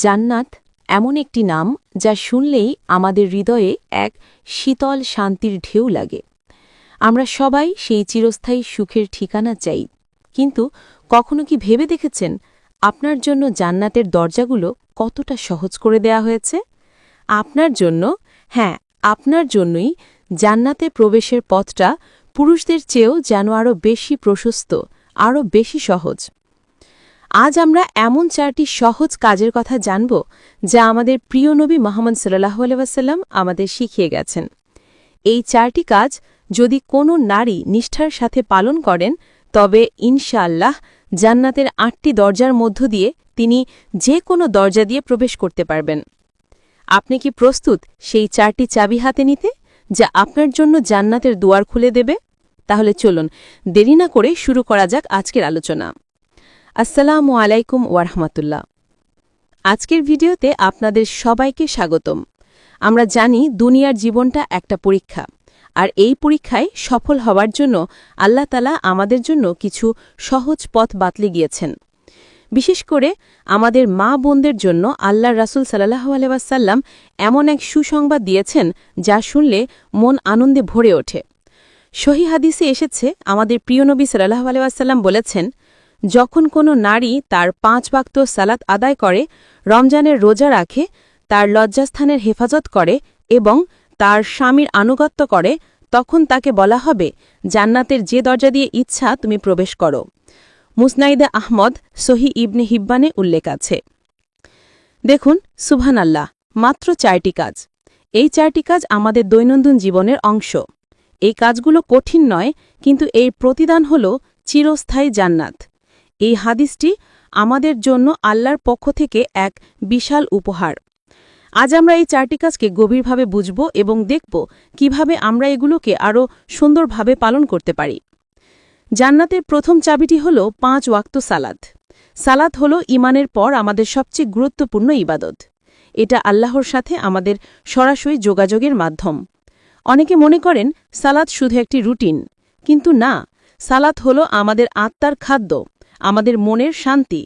জান্নাত এমন একটি নাম যা শুনলেই আমাদের হৃদয়ে এক শীতল শান্তির ঢেউ লাগে। আমরা সবাই সেই চিরস্থায়ী সুখের ঠিকানা চাই, কিন্তু কখনো কি ভেবে দেখেছেন আপনার জন্য জান্নাতের দরজাগুলো কতটা সহজ করে দেয়া হয়েছে? আপনার জন্য, হ্যাঁ, আপনার জন্যই জান্নাতে প্রবেশের পথটা পুরুষদের চেয়েও যেন আরও বেশি প্রশস্ত, আরও বেশি সহজ। আজ আমরা এমন 4টি সহজ কাজের কথা জানব যা আমাদের প্রিয় নবী মুহাম্মদ সাল্লাল্লাহু আলাইহি ওয়াসাল্লাম আমাদের শিখিয়ে গেছেন। এই 4টি কাজ যদি কোনো নারী নিষ্ঠার সাথে পালন করেন, তবে ইনশাআল্লাহ জান্নাতের 8টি দরজার মধ্য দিয়ে তিনি যে কোনো দরজা দিয়ে প্রবেশ করতে পারবেন। আপনি কি প্রস্তুত সেই 4টি চাবি হাতে নিতে, যা আপনার জন্য জান্নাতের দুয়ার খুলে দেবে? তাহলে চলুন দেরি না করে শুরু করা যাক আজকের আলোচনা। আসসালামু আলাইকুম ওয়ারহমাতুল্লাহ। আজকের ভিডিওতে আপনাদের সবাইকে স্বাগতম। আমরা জানি দুনিয়ার জীবনটা একটা পরীক্ষা, আর এই পরীক্ষায় সফল হওয়ার জন্য আল্লাহ তাআলা আমাদের জন্য কিছু সহজ পথ বাতলে গিয়েছেন। বিশেষ করে আমাদের মা বোনদের জন্য আল্লাহর রাসূল সাল্লাল্লাহু আলাইহি ওয়াসাল্লাম এমন এক সুসংবাদ দিয়েছেন যা শুনলে মন আনন্দে ভরে ওঠে। সহিহ হাদিসে এসেছে, আমাদের প্রিয় নবী সাল্লাল্লাহু আলাইহি ওয়াসাল্লাম বলেছেন, যখন কোনো নারী তার 5 ওয়াক্ত সালাত আদায় করে, রমজানের রোজা রাখে, তার লজ্জাস্থানের হেফাজত করে এবং তার স্বামীর আনুগত্য করে, তখন তাকে বলা হবে, জান্নাতের যে দরজা দিয়ে ইচ্ছা তুমি প্রবেশ করো। মুসনাইদে আহমদ, সহি ইবনে হিব্বানে উল্লেখ আছে। দেখুন, সুবহানাল্লাহ, মাত্র 4টি কাজ। এই 4টি কাজ আমাদের দৈনন্দিন জীবনের অংশ। এই কাজগুলো কঠিন নয়, কিন্তু এর প্রতিদান হল চিরস্থায়ী জান্নাত। এই হাদিসটি আমাদের জন্য আল্লাহর পক্ষ থেকে এক বিশাল উপহার। আজ আমরা এই 4টি কাজকে গভীরভাবে বুঝব এবং দেখব কিভাবে আমরা এগুলোকে আরও সুন্দরভাবে পালন করতে পারি। জান্নাতের প্রথম চাবিটি হল 5 ওয়াক্ত সালাত। সালাত হল ঈমানের পর আমাদের সবচেয়ে গুরুত্বপূর্ণ ইবাদত। এটা আল্লাহর সাথে আমাদের সরাসরি যোগাযোগের মাধ্যম। অনেকে মনে করেন সালাত শুধু একটি রুটিন, কিন্তু না, সালাত হল আমাদের আত্মার খাদ্য, আমাদের মনের শান্তি।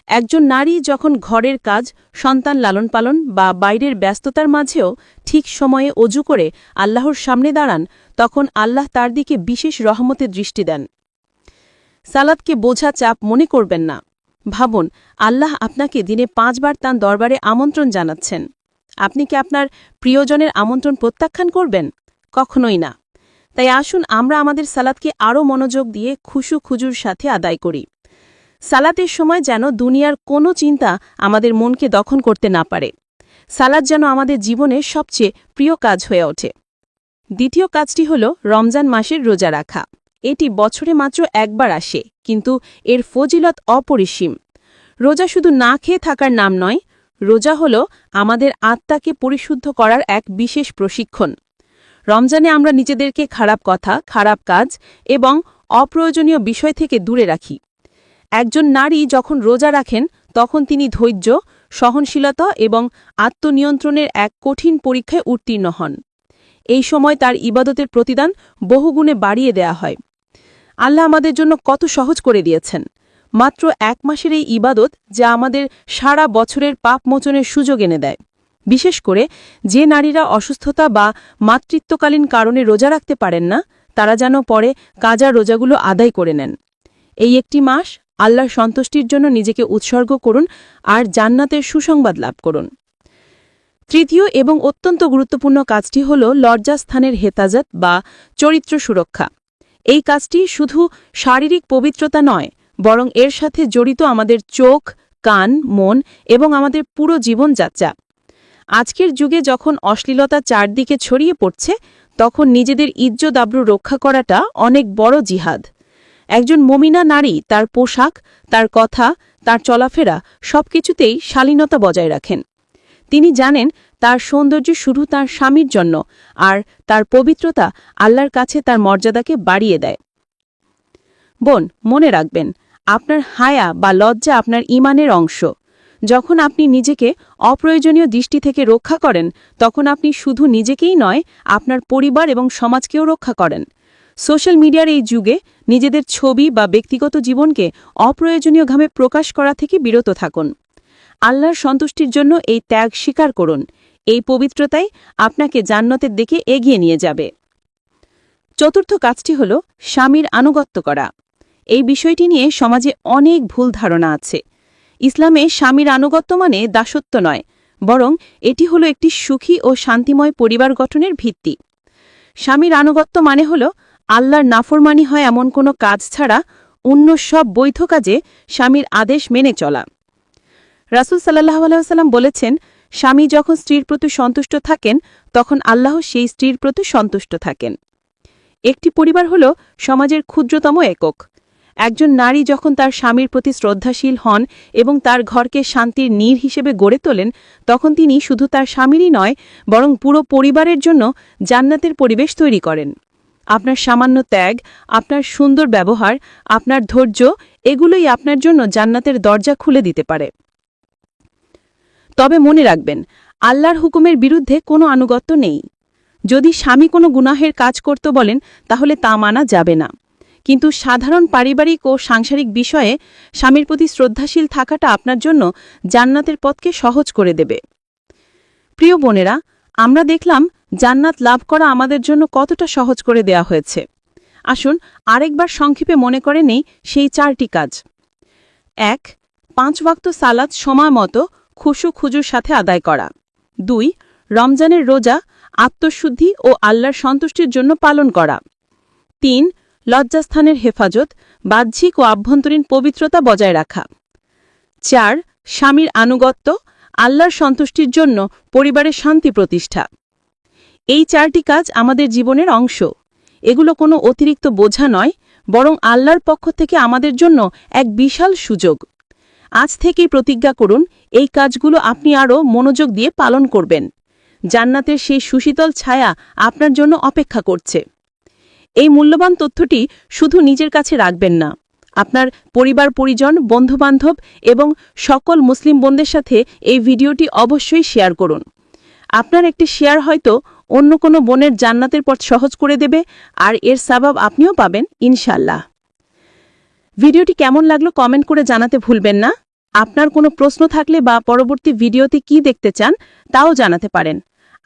একজন নারী যখন ঘরের কাজ, সন্তান লালন পালন বা বাইরের ব্যস্ততার মাঝেও ঠিক সময়ে অজু করে আল্লাহর সামনে দাঁড়ান, তখন আল্লাহ তার দিকে বিশেষ রহমতে দৃষ্টি দেন। সালাতকে বোঝা চাপ মনে করবেন না। ভাবুন, আল্লাহ আপনাকে দিনে 5 বার তাঁর দরবারে আমন্ত্রণ জানাচ্ছেন। আপনি কি আপনার প্রিয়জনের আমন্ত্রণ প্রত্যাখ্যান করবেন? কখনোই না। তাই আসুন আমরা আমাদের সালাতকে আরও মনোযোগ দিয়ে খুজুর সাথে আদায় করি। সালাতের সময় যেন দুনিয়ার কোনো চিন্তা আমাদের মনকে দখল করতে না পারে। সালাত যেন আমাদের জীবনের সবচেয়ে প্রিয় কাজ হয়ে ওঠে। দ্বিতীয় কাজটি হল রমজান মাসের রোজা রাখা। এটি বছরে মাত্র একবার আসে, কিন্তু এর ফজিলত অপরিসীম। রোজা শুধু না খেয়ে থাকার নাম নয়, রোজা হল আমাদের আত্মাকে পরিশুদ্ধ করার এক বিশেষ প্রশিক্ষণ। রমজানে আমরা নিজেদেরকে খারাপ কথা, খারাপ কাজ এবং অপ্রয়োজনীয় বিষয় থেকে দূরে রাখি। একজন নারী যখন রোজা রাখেন, তখন তিনি ধৈর্য, সহনশীলতা এবং আত্মনিয়ন্ত্রণের এক কঠিন পরীক্ষায় উত্তীর্ণ হন। এই সময় তার ইবাদতের প্রতিদান বহুগুণে বাড়িয়ে দেয়া হয়। আল্লাহ আমাদের জন্য কত সহজ করে দিয়েছেন। মাত্র 1 মাসের এই ইবাদত যা আমাদের সারা বছরের পাপ মোচনের সুযোগ এনে দেয়। বিশেষ করে যে নারীরা অসুস্থতা বা মাতৃত্বকালীন কারণে রোজা রাখতে পারেন না, তারা যেন পরে কাজা রোজাগুলো আদায় করে নেন। এই একটি মাস আল্লাহর সন্তুষ্টির জন্য নিজেকে উৎসর্গ করুন আর জান্নাতের সুসংবাদ লাভ করুন। তৃতীয় এবং অত্যন্ত গুরুত্বপূর্ণ কাজটি হল লজ্জাস্থানের হেফাজত বা চরিত্র সুরক্ষা। এই কাজটি শুধু শারীরিক পবিত্রতা নয়, বরং এর সাথে জড়িত আমাদের চোখ, কান, মন এবং আমাদের পুরো জীবনযাত্রা। আজকের যুগে যখন অশ্লীলতা চারদিকে ছড়িয়ে পড়ছে, তখন নিজেদের ইজ্জত আবরু রক্ষা করাটা অনেক বড় জিহাদ। একজন মুমিনা নারী তার পোশাক, তার কথা, তার চলাফেরা সবকিছুতেই শালীনতা বজায় রাখেন। তিনি জানেন তার সৌন্দর্য শুধু তার স্বামীর জন্য, আর তার পবিত্রতা আল্লাহর কাছে তার মর্যাদাকে বাড়িয়ে দেয়। বোন, মনে রাখবেন, আপনার হায়া বা লজ্জা আপনার ঈমানের অংশ। যখন আপনি নিজেকে অপ্রয়োজনীয় দৃষ্টি থেকে রক্ষা করেন, তখন আপনি শুধু নিজেকেই নয়, আপনার পরিবার এবং সমাজকেও রক্ষা করেন। সোশ্যাল মিডিয়ার এই যুগে নিজেদের ছবি বা ব্যক্তিগত জীবনকে অপ্রয়োজনীয়ভাবে প্রকাশ করা থেকে বিরত থাকুন। আল্লাহর সন্তুষ্টির জন্য এই ত্যাগ স্বীকার করুন। এই পবিত্রতাই আপনাকে জান্নাতের দিকে এগিয়ে নিয়ে যাবে। চতুর্থ কাজটি হল স্বামীর আনুগত্য করা। এই বিষয়টি নিয়ে সমাজে অনেক ভুল ধারণা আছে। ইসলামে স্বামীর আনুগত্য মানে দাসত্ব নয়, বরং এটি হলো একটি সুখী ও শান্তিময় পরিবার গঠনের ভিত্তি। স্বামীর আনুগত্য মানে হল আল্লাহর নাফরমানি হয় এমন কোনো কাজ ছাড়া অন্য সব বৈধ কাজে স্বামীর আদেশ মেনে চলা। রাসূল সাল্লাল্লাহু আলাইহি ওয়াসাল্লাম বলেছেন, স্বামী যখন স্ত্রীর প্রতি সন্তুষ্ট থাকেন তখন আল্লাহ সেই স্ত্রীর প্রতি সন্তুষ্ট থাকেন। একটি পরিবার হল সমাজের ক্ষুদ্রতম একক। একজন নারী যখন তার স্বামীর প্রতি শ্রদ্ধাশীল হন এবং তার ঘরকে শান্তির নীড় হিসেবে গড়ে তোলেন, তখন তিনি শুধু তার স্বামীরই নয়, বরং পুরো পরিবারের জন্য জান্নাতের পরিবেশ তৈরি করেন। আপনার সামান্য ত্যাগ, আপনার সুন্দর ব্যবহার, আপনার ধৈর্য, এগুলোই আপনার জন্য জান্নাতের দরজা খুলে দিতে পারে। তবে মনে রাখবেন, আল্লাহর হুকুমের বিরুদ্ধে কোনো আনুগত্য নেই। যদি স্বামী কোনো গুনাহের কাজ করতে বলেন, তাহলে তা মানা যাবে না। কিন্তু সাধারণ পারিবারিক ও সাংসারিক বিষয়ে স্বামীর প্রতি শ্রদ্ধাশীল থাকাটা আপনার জন্য জান্নাতের পথকে সহজ করে দেবে। প্রিয় বোনেরা, আমরা দেখলাম জান্নাত লাভ করা আমাদের জন্য কতটা সহজ করে দেয়া হয়েছে। আসুন আরেকবার সংক্ষেপে মনে করে নেই সেই 4টি কাজ। 1. 5 ওয়াক্ত সালাত সময় মতো খুশু খুজুর সাথে আদায় করা। 2. রমজানের রোজা আত্মশুদ্ধি ও আল্লাহর সন্তুষ্টির জন্য পালন করা। 3. লজ্জাস্থানের হেফাজত, বাহ্যিক ও আভ্যন্তরীণ পবিত্রতা বজায় রাখা। 4. স্বামীর আনুগত্য, আল্লাহর সন্তুষ্টির জন্য পরিবারের শান্তি প্রতিষ্ঠা। এই 4টি কাজ আমাদের জীবনের অংশ। এগুলো কোনো অতিরিক্ত বোঝা নয়, বরং আল্লাহর পক্ষ থেকে আমাদের জন্য এক বিশাল সুযোগ। আজ থেকেই প্রতিজ্ঞা করুন, এই কাজগুলো আপনি আরও মনোযোগ দিয়ে পালন করবেন। জান্নাতের সেই সুশীতল ছায়া আপনার জন্য অপেক্ষা করছে। এই মূল্যবান তথ্যটি শুধু নিজের কাছে রাখবেন না, আপনার পরিবার পরিজন, বন্ধুবান্ধব এবং সকল মুসলিম বোনদের সাথে এই ভিডিওটি অবশ্যই শেয়ার করুন। আপনার একটি শেয়ার হয়তো অন্য কোনো বোনের জান্নাতের পথ সহজ করে দেবে, আর এর সওয়াব আপনিও পাবেন ইনশাআল্লাহ। ভিডিওটি কেমন লাগলো কমেন্ট করে জানাতে ভুলবেন না। আপনার কোনো প্রশ্ন থাকলে বা পরবর্তী ভিডিওতে কি দেখতে চান তাও জানাতে পারেন।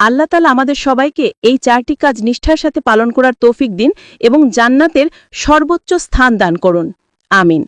আল্লাহ তাআলা আমাদের সবাইকে এই 4টি কাজ নিষ্ঠার সাথে পালন করার তৌফিক দিন এবং জান্নাতের সর্বোচ্চ স্থান দান করুন। আমিন।